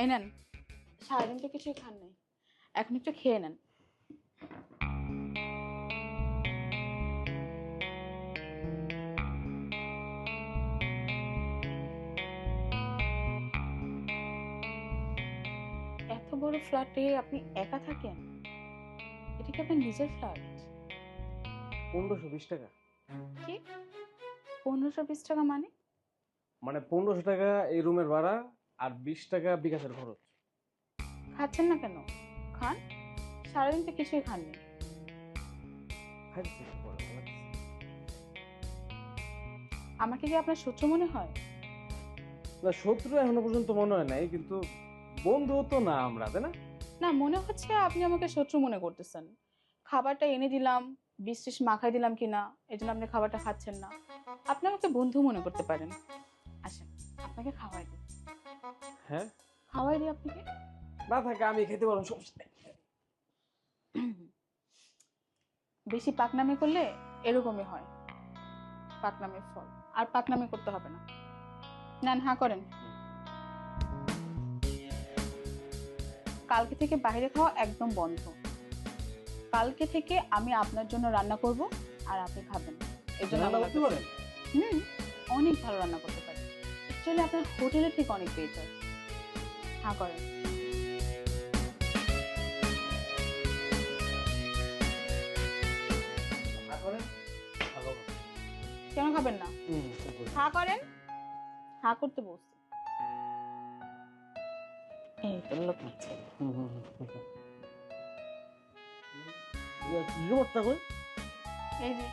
এই নেন, সারাদিন তো কিছুই খান নাই, এখন একটু খেয়ে নেন। এত বড় ফ্ল্যাটে আপনি একা থাকেন? এটা কি আপনার নিজের ফ্ল্যাট? 1520 টাকা। কি, 1520 টাকা মানে? মানে 1500 টাকা এই রুমের ভাড়া, আর 20 টাকা বিকাশের খরচ। খাচ্ছেন না কেন? খান, সারাদিন তো কিছুই খাননি। খাইতেছি একটু পরে, ভালো লাগতেছে। আমাকে কি আপনার শত্রু মনে হয়? না, শত্রু এখনো পর্যন্ত মনে হয় নাই, কিন্তু বন্ধু তো না আমরা, তাই না? না, মনে হচ্ছে আপনি আমাকে শত্রু মনে করতেছেন। খাবারটা এনে দিলাম, বিষ টিস মাখাই দিলাম কিনা, এই জন্য আপনি খাবারটা খাচ্ছেন না। আপনি আমাকে বন্ধু মনে করতে পারেন। আসেন, আপনাকে খাওয়াই দিই। হ্যাঁ, খাওয়াই দিই আপনাকে। না থাকে আমি খেতে পারবো, সমস্যা নেই। বেশি পাকনামি করলে এরকমই হয়, পাকনামির ফল। আর পাকনামি করতে হবে না। নেন, হা করেন। কালকে থেকে বাইরে খাওয়া একদম বন্ধ। কালকে থেকে আমি আপনার জন্য রান্না করব, আর আপনি খাবেন। এই জন্য রান্না আমার করতে কাছে পারেন? হুম, অনেক ভালো রান্না করতে পারি। অ্যাকচুয়ালি আপনার হোটেলে ঠিক অনেক পেয়ে যায়। হা করেন। না করেন, ভালো হবে। কেন খাবেন না? ঠিক বলেছেন। হা করেন। হা করতে বলছি। এই তো লোক নিচ্ছে। হুম, হুম, হুম, হুম। রিমোটটা কই? এই যে